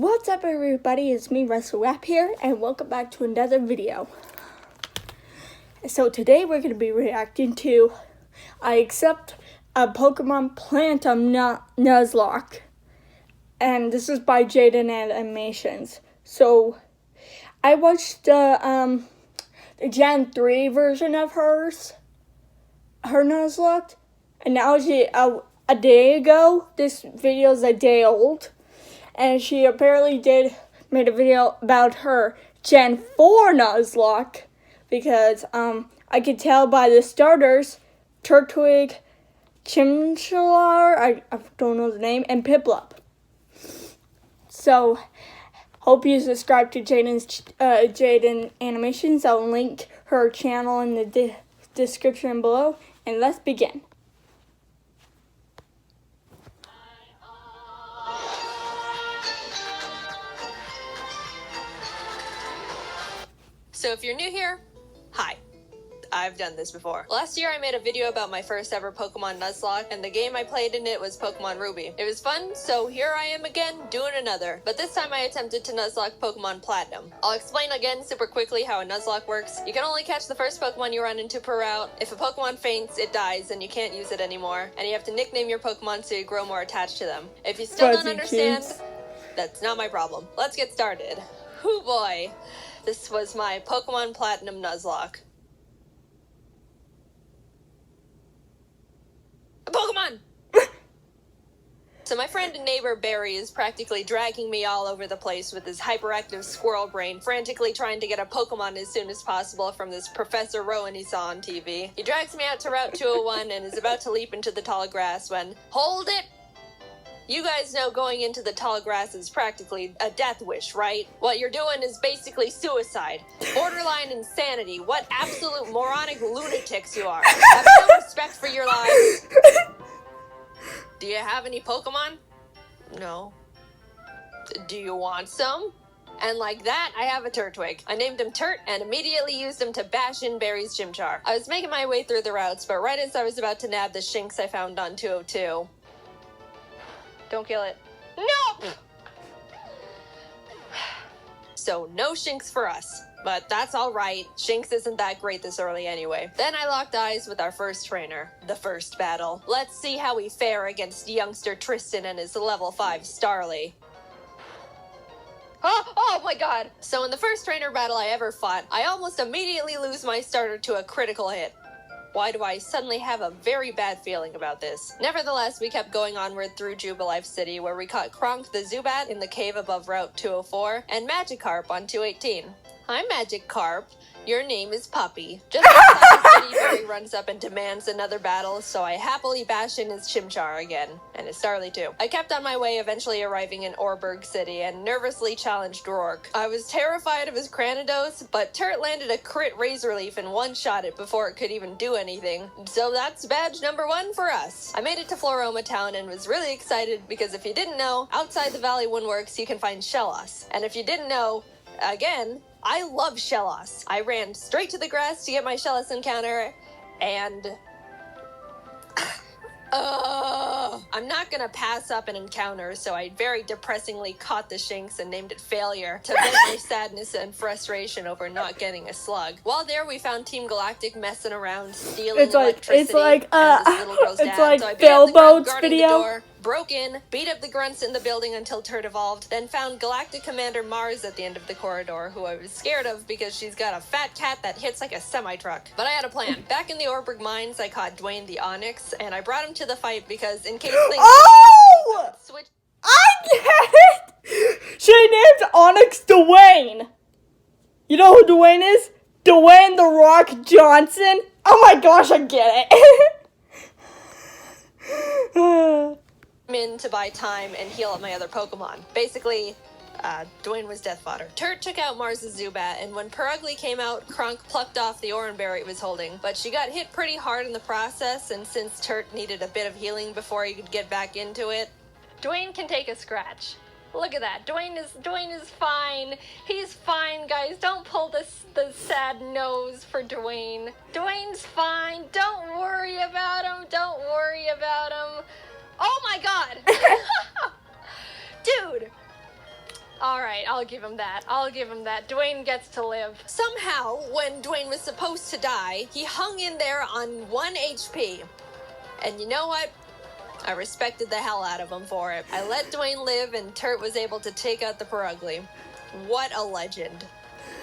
What's up, everybody? It's me, WrestleRap here, and welcome back to another video. So today we're going to be reacting to I Accept a Pokemon Platinum Nuzlocke. And this is by Jaiden Animations. So I watched the Gen 3 version of her Nuzlocke, and now a day ago. This video is a day old. And she apparently made a video about her Gen 4 Nuzlocke because I could tell by the starters, Turtwig, Chimchar, I don't know the name, and Piplup. So, hope you subscribe to Jaiden Animations. I'll link her channel in the description below, and let's begin. So if you're new here, hi. I've done this before. Last year I made a video about my first ever Pokemon Nuzlocke, and the game I played in it was Pokemon Ruby. It was fun, so here I am again, doing another. But this time I attempted to Nuzlocke Pokemon Platinum. I'll explain again super quickly how a Nuzlocke works. You can only catch the first Pokemon you run into per route. If a Pokemon faints, it dies and you can't use it anymore. And you have to nickname your Pokemon so you grow more attached to them. If you still don't understand, that's not my problem. Let's get started. Hoo boy. This was my Pokemon Platinum Nuzlocke. A Pokemon! So my friend and neighbor Barry is practically dragging me all over the place with his hyperactive squirrel brain, frantically trying to get a Pokemon as soon as possible from this Professor Rowan he saw on TV. He drags me out to Route 201 and is about to leap into the tall grass when, hold it! You guys know going into the tall grass is practically a death wish, right? What you're doing is basically suicide. Borderline insanity. What absolute moronic lunatics you are. Have no respect for your lives. Do you have any Pokemon? No. Do you want some? And like that, I have a Turtwig. I named him Turt and immediately used him to bash in Barry's Chimchar. I was making my way through the routes, but right as I was about to nab the Shinx I found on 202... Don't kill it. No! So no Shinx for us. But that's alright. Shinx isn't that great this early anyway. Then I locked eyes with our first trainer. The first battle. Let's see how we fare against youngster Tristan and his level 5 Starly. Oh my god! So in the first trainer battle I ever fought, I almost immediately lose my starter to a critical hit. Why do I suddenly have a very bad feeling about this? Nevertheless, we kept going onward through Jubilife City, where we caught Kronk the Zubat in the cave above Route 204, and Magikarp on 218. Hi, Magikarp. Your name is Puppy. Just outside the city, Barry runs up and demands another battle, so I happily bash in his Chimchar again, and his Starly too. I kept on my way, eventually arriving in Orberg City, and nervously challenged Rourke. I was terrified of his Cranidos, but Turt landed a crit Razor Leaf and one-shot it before it could even do anything, so that's badge number 1 for us. I made it to Floroma Town and was really excited because if you didn't know, outside the Valley Woodworks you can find Shellos, and if you didn't know, again, I love Shellos. I ran straight to the grass to get my Shellos encounter, and... I'm not gonna pass up an encounter, so I very depressingly caught the Shinx and named it Failure to vent my sadness and frustration over not getting a slug. While there, we found Team Galactic messing around, stealing electricity. It's like and this little girl's dad. like so I beat up the grunt Bellboat's guarding video. the door, broke in, beat up the grunts in the building until Turt evolved, then found Galactic Commander Mars at the end of the corridor, who I was scared of because she's got a fat cat that hits like a semi-truck. But I had a plan. Back in the Orberg Mines, I caught Dwayne the Onyx, and I brought him to the fight because in case things... Oh! Switch... I get it! She named Onyx Dwayne. You know who Dwayne is? Dwayne The Rock Johnson. Oh my gosh, I get it. in to buy time and heal up my other Pokemon. Basically, Dwayne was death fodder. Turt took out Mars' Zubat, and when Perugly came out, Kronk plucked off the Oranberry it was holding. But she got hit pretty hard in the process, and since Turt needed a bit of healing before he could get back into it, Dwayne can take a scratch. Look at that. Dwayne is fine. He's fine, guys. Don't pull the sad nose for Dwayne. Dwayne's fine. Don't worry about him. Don't worry about him. Oh my god! Dude! Alright, I'll give him that. Dwayne gets to live. Somehow, when Dwayne was supposed to die, he hung in there on 1 HP. And you know what? I respected the hell out of him for it. I let Dwayne live and Turt was able to take out the Perugly. What a legend.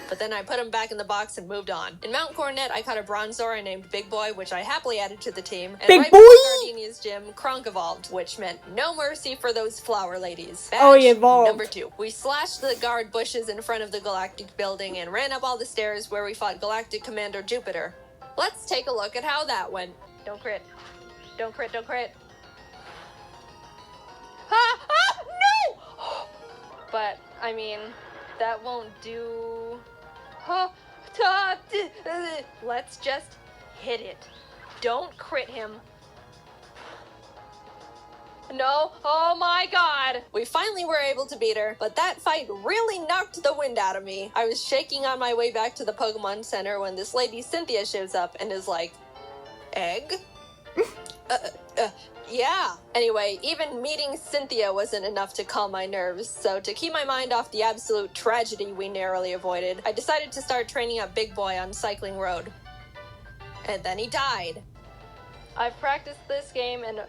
But then I put him back in the box and moved on. In Mount Coronet, I caught a Bronzor I named Big Boy, which I happily added to the team. And Big right Boy! before Gardenia's gym, Kronk evolved, which meant no mercy for those flower ladies. Badge Oh, he evolved. number 2. We slashed the guard bushes in front of the Galactic building and ran up all the stairs where we fought Galactic Commander Jupiter. Let's take a look at how that went. Don't crit. Don't crit. No! But, I mean, that won't do... Let's just hit it. Don't crit him. No, oh my god! We finally were able to beat her, but that fight really knocked the wind out of me. I was shaking on my way back to the Pokemon Center when this lady Cynthia shows up and is like, egg? Yeah. Anyway, even meeting Cynthia wasn't enough to calm my nerves, so to keep my mind off the absolute tragedy we narrowly avoided, I decided to start training up Big Boy on Cycling Road. And then he died. I've practiced this game and...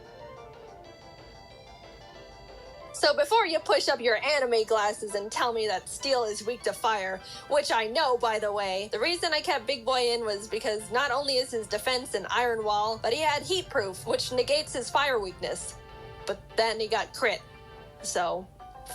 So before you push up your anime glasses and tell me that steel is weak to fire, which I know, by the way, the reason I kept Big Boy in was because not only is his defense an iron wall, but he had heat proof, which negates his fire weakness. But then he got crit. So,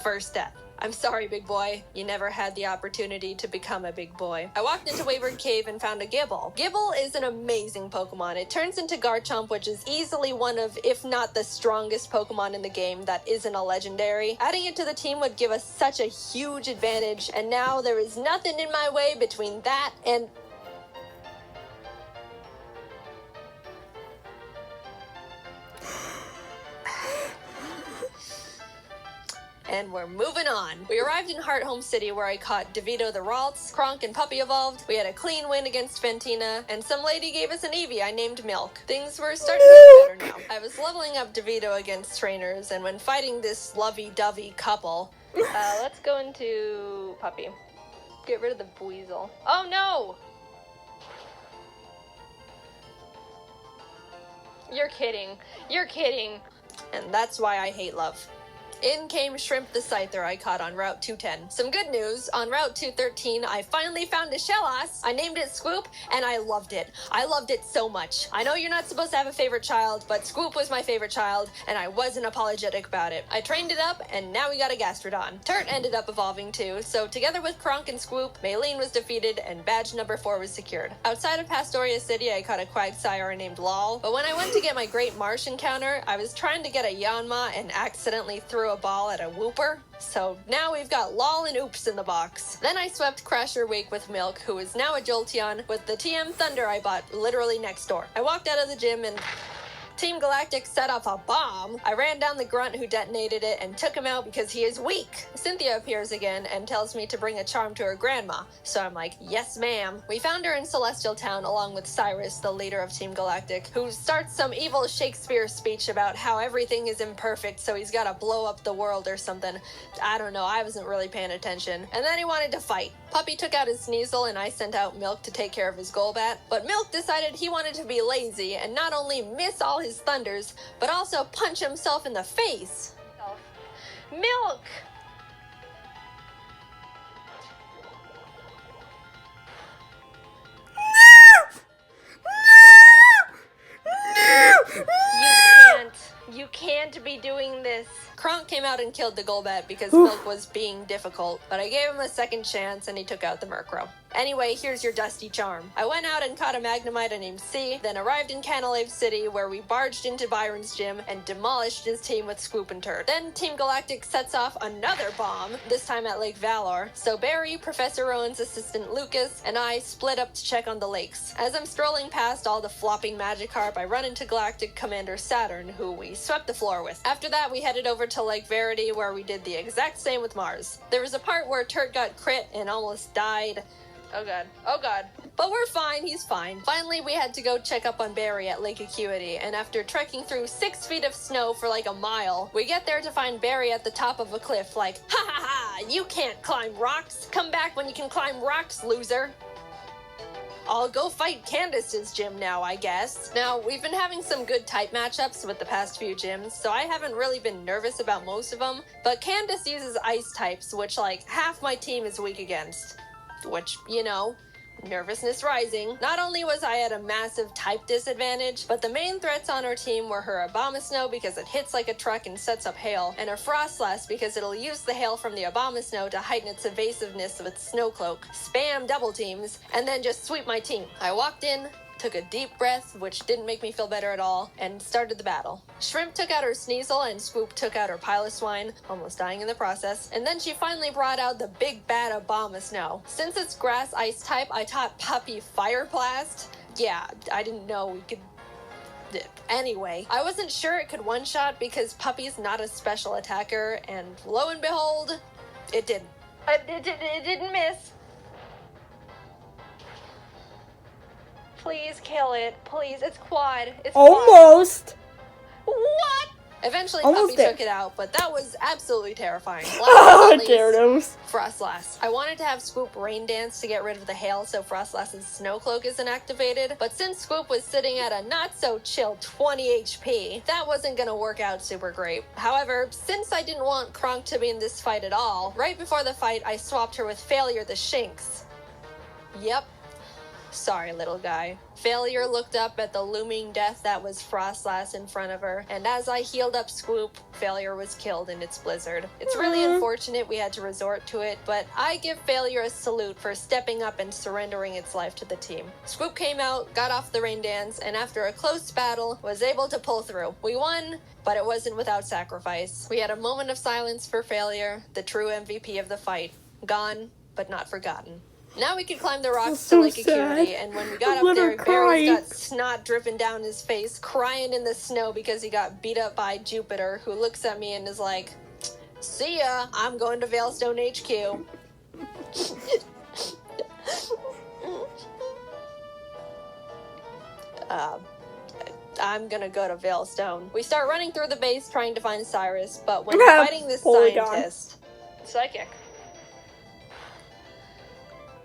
first death. I'm sorry, Big Boy. You never had the opportunity to become a big boy. I walked into Wayward Cave and found a Gibble. Gibble is an amazing Pokemon. It turns into Garchomp, which is easily one of, if not the strongest Pokemon in the game that isn't a legendary. Adding it to the team would give us such a huge advantage, and now there is nothing in my way between that and... And we're moving on. We arrived in Hearthome City where I caught DeVito the Ralts, Kronk and Puppy evolved, we had a clean win against Fantina, and some lady gave us an Eevee I named Milk. Things were starting to get better now. I was leveling up DeVito against trainers, and when fighting this lovey-dovey couple... let's go into Puppy. Get rid of the Buizel. Oh no! You're kidding. You're kidding. And that's why I hate love. In came Shrimp the Scyther I caught on Route 210. Some good news, on Route 213 I finally found a Shellos. I named it Squoop, and I loved it. I loved it so much. I know you're not supposed to have a favorite child, but Squoop was my favorite child, and I wasn't apologetic about it. I trained it up, and now we got a Gastrodon. Turt ended up evolving too, so together with Kronk and Squoop, Maylene was defeated, and badge number 4 was secured. Outside of Pastoria City, I caught a Quagsire named Lol, but when I went to get my Great Marsh encounter, I was trying to get a Yanma and accidentally threw a ball at a Wooper. So now we've got Lol and Oops in the box. Then I swept Crasher Wake with Milk, who is now a Jolteon, with the TM Thunder I bought literally next door. I walked out of the gym and... Team Galactic set off a bomb. I ran down the grunt who detonated it and took him out because he is weak. Cynthia appears again and tells me to bring a charm to her grandma. So I'm like, yes ma'am. We found her in Celestial Town along with Cyrus, the leader of Team Galactic, who starts some evil Shakespeare speech about how everything is imperfect so he's gotta blow up the world or something. I don't know, I wasn't really paying attention. And then he wanted to fight. Puppy took out his Sneasel and I sent out Milk to take care of his Golbat. But Milk decided he wanted to be lazy and not only miss all his thunders, but also punch himself in the face. Milk! You can't be doing this. Kronk came out and killed the Golbat because Milk was being difficult, but I gave him a second chance and he took out the Murkrow. Anyway, here's your Dusty Charm. I went out and caught a Magnemite named C, then arrived in Canalave City where we barged into Byron's gym and demolished his team with Squoop and Turd. Then Team Galactic sets off another bomb, this time at Lake Valor. So Barry, Professor Rowan's assistant Lucas, and I split up to check on the lakes. As I'm strolling past all the flopping Magikarp, I run into Galactic Commander Saturn, who we swept the floor with. After that, we headed over to Lake Verity where we did the exact same with Mars. There was a part where Turt got crit and almost died. Oh god. Oh god. But we're fine, he's fine. Finally, we had to go check up on Barry at Lake Acuity, and after trekking through 6 feet of snow for like a mile, we get there to find Barry at the top of a cliff like, ha ha ha! you can't climb rocks. Come back when you can climb rocks, loser. I'll go fight Candace's gym now, I guess. Now, we've been having some good type matchups with the past few gyms, so I haven't really been nervous about most of them, but Candace uses ice types, which, like, half my team is weak against. Which, you know, nervousness rising. Not only was I at a massive type disadvantage, but the main threats on our team were her Abomasnow because it hits like a truck and sets up hail, and her Frostlass because it'll use the hail from the Abomasnow to heighten its evasiveness with Snow Cloak, spam double teams, and then just sweep my team. I walked in, took a deep breath, which didn't make me feel better at all, and started the battle. Shrimp took out her Sneasel, and Swoop took out her Piloswine, almost dying in the process, and then she finally brought out the big bad Abomasnow. Since it's grass ice type, I taught Puppy Fire Blast. Yeah, I didn't know we could... Anyway, I wasn't sure it could one-shot because Puppy's not a special attacker, and lo and behold, it didn't. It didn't miss. Please kill it. Please. It's quad. It's Almost. Quad. What? Eventually, Almost Puppy there. took it out, but that was absolutely terrifying. Oh, Gyarados. Frostlass. I wanted to have Swoop Rain Dance to get rid of the hail so Frostlass's Snow Cloak isn't activated, but since Swoop was sitting at a not-so-chill 20 HP, that wasn't gonna work out super great. However, since I didn't want Kronk to be in this fight at all, right before the fight, I swapped her with Failure the Shinx. Yep. Sorry, little guy. Failure looked up at the looming death that was Frostlass in front of her, and as I healed up Swoop, Failure was killed in its blizzard. It's really unfortunate we had to resort to it, but I give Failure a salute for stepping up and surrendering its life to the team. Swoop came out, got off the rain dance, and after a close battle, was able to pull through. We won, but it wasn't without sacrifice. We had a moment of silence for Failure, the true MVP of the fight. Gone, but not forgotten. Now we could climb the rocks so to Lake Acuity, sad. and when we got I'm up there, gonna Barry's cry. got snot dripping down his face, crying in the snow because he got beat up by Jupiter, who looks at me and is like, "See ya, I'm going to Veilstone HQ." I'm gonna go to Veilstone. We start running through the base trying to find Cyrus, but when fighting this Polygon. scientist... Psychic.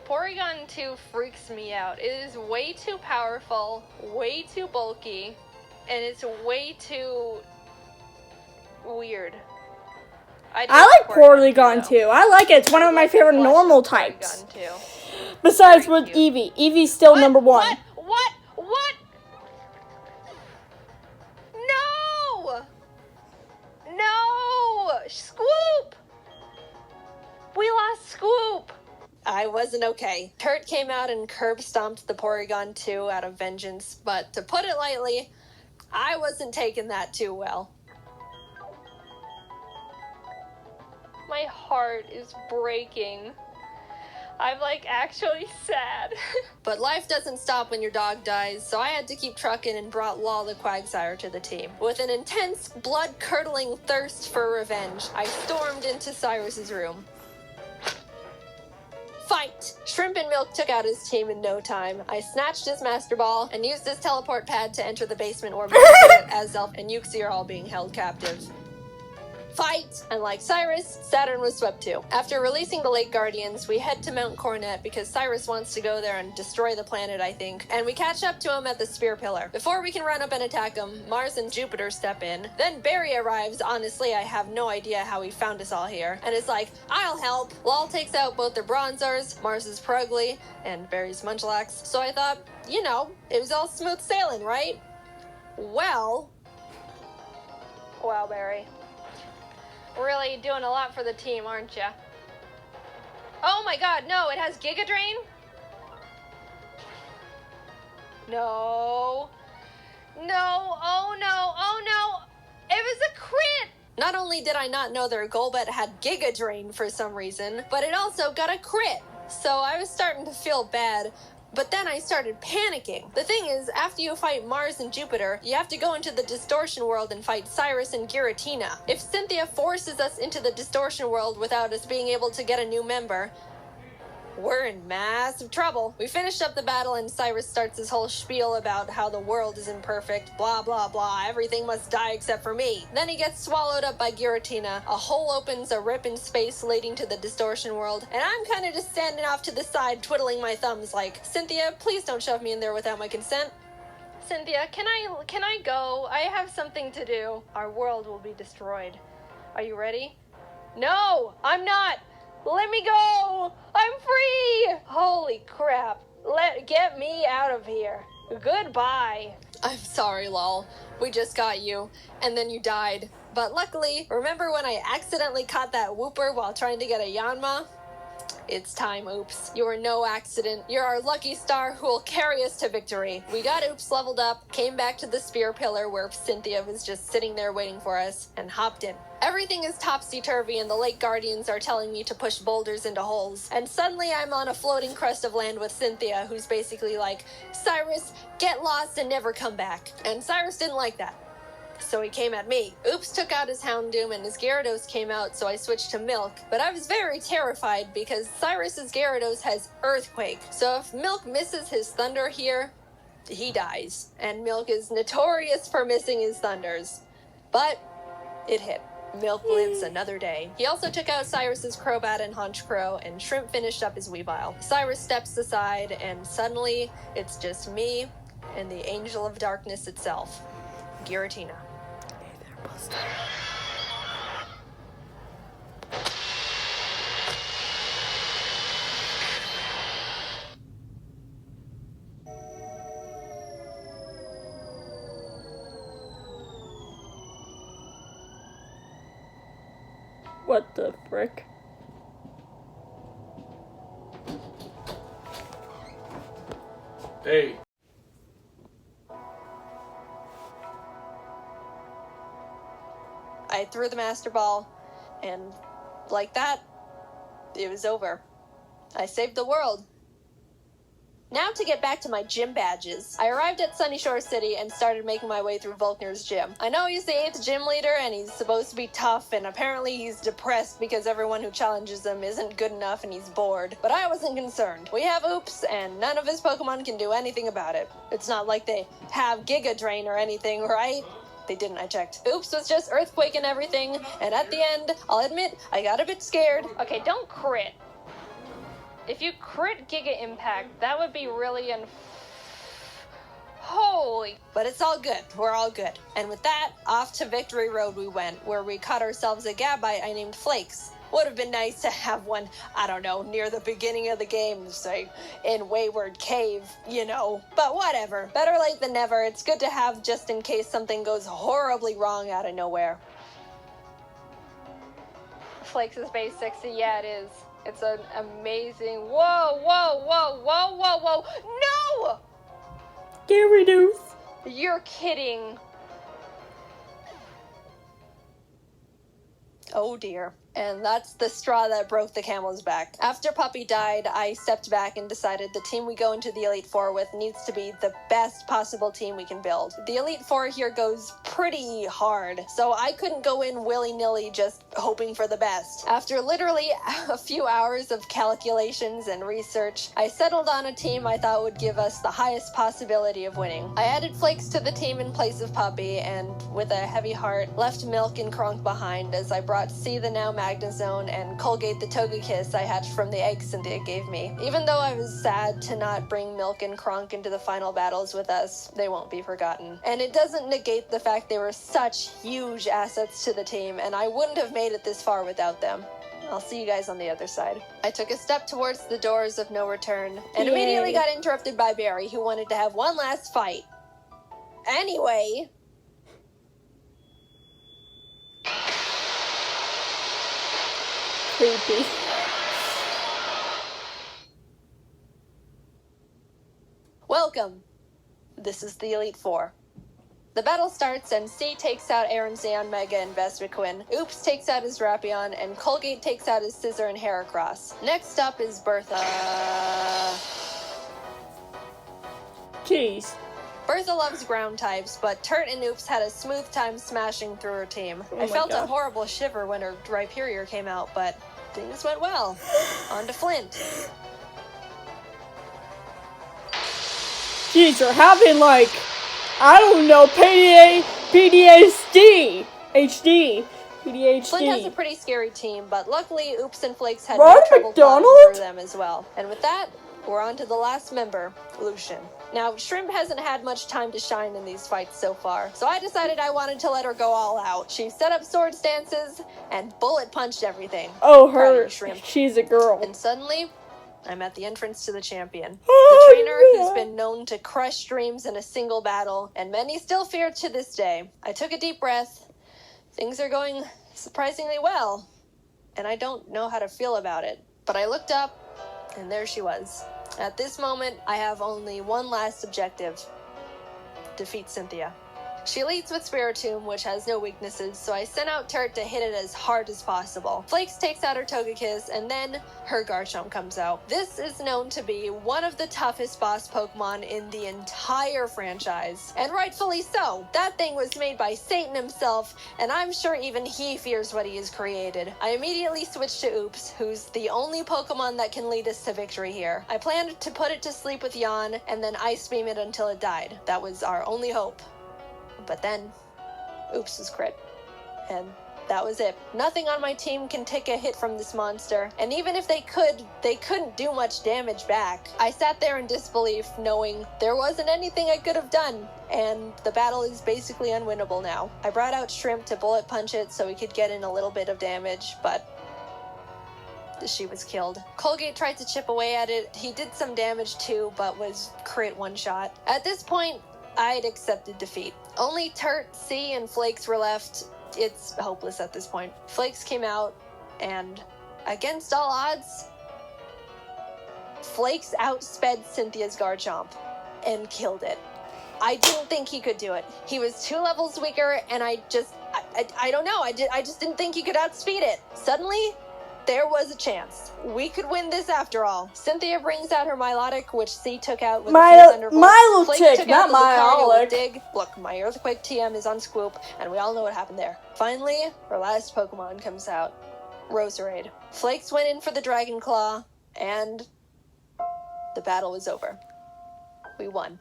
Porygon 2 freaks me out. It is way too powerful, way too bulky, and it's way too weird. I like Porygon though. too. I like it. It's one of my favorite Flash normal Porygon types. 2. Besides Very with cute. Eevee. Eevee's still number one. What? No! No! Scoop! We lost Scoop! I wasn't okay. Kurt came out and curb stomped the Porygon 2 out of vengeance, but to put it lightly, I wasn't taking that too well. My heart is breaking. I'm like actually sad. But life doesn't stop when your dog dies, so I had to keep trucking and brought Law the Quagsire to the team. With an intense, blood-curdling thirst for revenge, I stormed into Cyrus's room. Fight! Shrimp and Milk took out his team in no time. I snatched his Master Ball and used his teleport pad to enter the basement where Azelf and Uxie are all being held captive. Fight! And like Cyrus, Saturn was swept too. After releasing the Lake Guardians, we head to Mount Coronet because Cyrus wants to go there and destroy the planet, I think, and we catch up to him at the Spear Pillar. Before we can run up and attack him, Mars and Jupiter step in. Then Barry arrives. Honestly, I have no idea how he found us all here. And it's like, I'll help! Lal takes out both their Bronzors, Mars's Purugly, and Barry's Munchlax. So I thought, you know, it was all smooth sailing, right? Well... Wow, Barry. Really doing a lot for the team, aren't ya? Oh my god, no, it has Giga Drain? No. No, oh no. It was a crit! Not only did I not know their Golbat had Giga Drain for some reason, but it also got a crit. So I was starting to feel bad, but then I started panicking. The thing is, after you fight Mars and Jupiter, you have to go into the Distortion World and fight Cyrus and Giratina. If Cynthia forces us into the Distortion World without us being able to get a new member, we're in massive trouble. We finished up the battle and Cyrus starts his whole spiel about how the world is imperfect, blah blah blah, everything must die except for me. Then he gets swallowed up by Giratina, a hole opens a rip in space leading to the distortion world, and I'm kind of just standing off to the side twiddling my thumbs like, Cynthia, please don't shove me in there without my consent. Cynthia, can I go? I have something to do. Our world will be destroyed. Are you ready? No, I'm not. Let me go. I'm free. Holy crap. Get me out of here. Goodbye. I'm sorry, lol. We just got you, and then you died. But luckily, remember when I accidentally caught that Wooper while trying to get a Yanma? It's time, Oops. You are no accident. You're our lucky star who will carry us to victory. We got Oops leveled up, came back to the spear pillar where Cynthia was just sitting there waiting for us, and hopped in. Everything is topsy-turvy and the Lake Guardians are telling me to push boulders into holes. And suddenly I'm on a floating crust of land with Cynthia, who's basically like, Cyrus, get lost and never come back. And Cyrus didn't like that. So he came at me. Oops took out his Houndoom and his Gyarados came out, so I switched to Milk. But I was very terrified because Cyrus's Gyarados has Earthquake. So if Milk misses his Thunder here, he dies. And Milk is notorious for missing his Thunders. But it hit. Milk lives another day. He also took out Cyrus's Crobat and Honchkrow, and Shrimp finished up his Weavile. Cyrus steps aside, and suddenly, it's just me and the Angel of Darkness itself, Giratina. What the frick? Hey. I threw the Master Ball, and like that, it was over. I saved the world. Now to get back to my gym badges. I arrived at Sunyshore City and started making my way through Volkner's gym. I know he's the 8th gym leader and he's supposed to be tough, and apparently he's depressed because everyone who challenges him isn't good enough and he's bored. But I wasn't concerned. We have Oops and none of his Pokemon can do anything about it. It's not like they have Giga Drain or anything, right? They didn't, I checked. Oops was just Earthquake and everything, and at the end, I'll admit, I got a bit scared. Okay, don't crit. If you crit Giga Impact, that would be really holy. But it's all good. We're all good. And with that, off to Victory Road we went, where we caught ourselves a Gabite I named Flakes. Would have been nice to have one, I don't know, near the beginning of the game, say, in Wayward Cave, you know. But whatever. Better late than never. It's good to have just in case something goes horribly wrong out of nowhere. Flakes is base 60, yeah it is. It's an amazing, whoa, whoa, whoa, whoa, whoa, whoa, no! Gyarados. You're kidding. Oh dear. And that's the straw that broke the camel's back. After Puppy died, I stepped back and decided the team we go into the Elite Four with needs to be the best possible team we can build. The Elite Four here goes pretty hard, so I couldn't go in willy-nilly just hoping for the best. After literally a few hours of calculations and research, I settled on a team I thought would give us the highest possibility of winning. I added Flakes to the team in place of Puppy, and with a heavy heart, left Milk and Kronk behind as I brought C the now Magnezone and Colgate the Togekiss I hatched from the eggs Cynthia gave me. Even though I was sad to not bring Milk and Kronk into the final battles with us, they won't be forgotten. And it doesn't negate the fact they were such huge assets to the team, and I wouldn't have made it this far without them. I'll see you guys on the other side. I took a step towards the doors of no return, and Yay. immediately got interrupted by Barry, who wanted to have one last fight. Anyway... Creepy. Welcome. This is the Elite Four. The battle starts and C takes out Aaron's Xeon Mega and Vespiquen, Oops takes out his Rapion, and Colgate takes out his Scissor and Heracross. Next up is Bertha. Jeez. Bertha loves ground types, but Turt and Oops had a smooth time smashing through her team. Oh I felt God. a horrible shiver when her Rhyperior came out, but things went well. On to Flint. Jeez, you're having like, I don't know, PDHD. Flint has a pretty scary team, but luckily Oops and Flakes had Ronald no trouble McDonald? plowing through them as well. And with that, we're on to the last member, Lucian. Now, Shrimp hasn't had much time to shine in these fights so far, so I decided I wanted to let her go all out. She set up sword stances and bullet punched everything. Oh, Proud of her, you, Shrimp. she's a girl. And suddenly, I'm at the entrance to the champion. The Oh, trainer yeah. who's been known to crush dreams in a single battle, and many still fear to this day. I took a deep breath. Things are going surprisingly well, and I don't know how to feel about it. But I looked up, and there she was. At this moment, I have only one last objective: defeat Cynthia. She leads with Spiritomb, which has no weaknesses, so I sent out Turt to hit it as hard as possible. Flakes takes out her Togekiss, and then her Garchomp comes out. This is known to be one of the toughest boss Pokemon in the entire franchise. And rightfully so. That thing was made by Satan himself, and I'm sure even he fears what he has created. I immediately switched to Oops, who's the only Pokemon that can lead us to victory here. I planned to put it to sleep with Yawn, and then Ice Beam it until it died. That was our only hope. But then, Oops was crit. And that was it. Nothing on my team can take a hit from this monster. And even if they couldn't do much damage back. I sat there in disbelief, knowing there wasn't anything I could have done. And the battle is basically unwinnable now. I brought out Shrimp to bullet punch it so we could get in a little bit of damage, but she was killed. Colgate tried to chip away at it. He did some damage too, but was crit one shot. At this point, I'd accepted defeat. Only Turt, C, and Flakes were left. It's hopeless at this point. Flakes came out, and against all odds, Flakes outsped Cynthia's Garchomp and killed it. I didn't think he could do it. He was 2 levels weaker, and I don't know. I just didn't think he could outspeed it. Suddenly, there was a chance. We could win this after all. Cynthia brings out her Milotic, which C took out with a few Thunderbolts. Milotic, not Milotic. Dig. Look, my Earthquake TM is on Squoop, and we all know what happened there. Finally, our last Pokemon comes out. Roserade. Flakes went in for the Dragon Claw, and the battle was over. We won.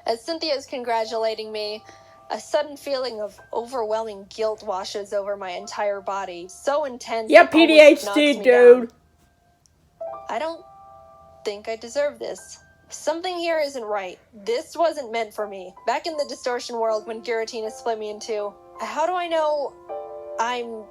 As Cynthia's congratulating me, a sudden feeling of overwhelming guilt washes over my entire body. So intense. Yeah, it almost knocks PDHD, me dude. down. I don't think I deserve this. Something here isn't right. This wasn't meant for me. Back in the Distortion world when Giratina split me in two, how do I know I'm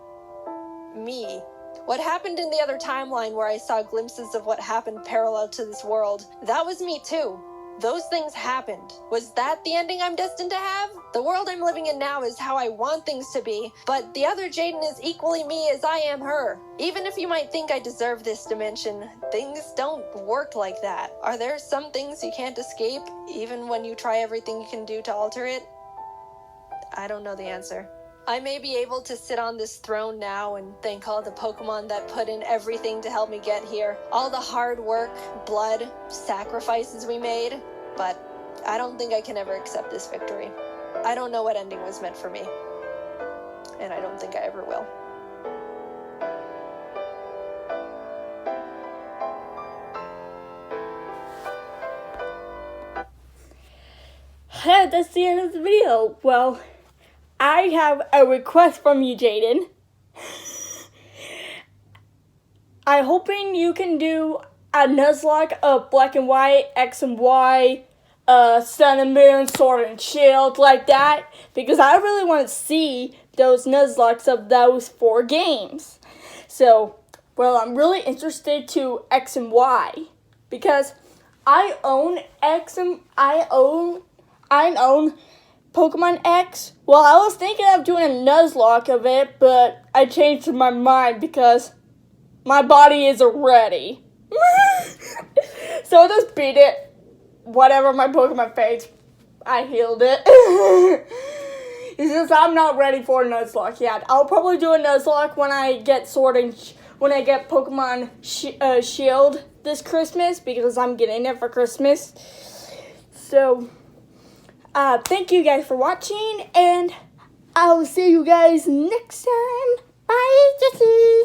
me? What happened in the other timeline where I saw glimpses of what happened parallel to this world, that was me too. Those things happened. Was that the ending I'm destined to have? The world I'm living in now is how I want things to be, but the other Jaiden is equally me as I am her. Even if you might think I deserve this dimension, things don't work like that. Are there some things you can't escape, even when you try everything you can do to alter it? I don't know the answer. I may be able to sit on this throne now and thank all the Pokemon that put in everything to help me get here. All the hard work, blood, sacrifices we made, but I don't think I can ever accept this victory. I don't know what ending was meant for me, and I don't think I ever will. That's the end of the video. Well, I have a request from you, Jaiden. I'm hoping you can do a Nuzlocke of Black and White, X and Y, Sun and Moon, Sword and Shield, like that, because I really want to see those Nuzlocks of those 4 games. So, well, I'm really interested to X and Y, because I own Pokemon X. Well, I was thinking of doing a Nuzlocke of it, but I changed my mind because my body isn't ready. So I'll just beat it. Whatever my Pokemon fades, I healed it. It's just I'm not ready for a Nuzlocke yet. I'll probably do a Nuzlocke when I get when I get Pokemon Shield this Christmas, because I'm getting it for Christmas. So, thank you guys for watching, and I'll see you guys next time. Bye, Jesse.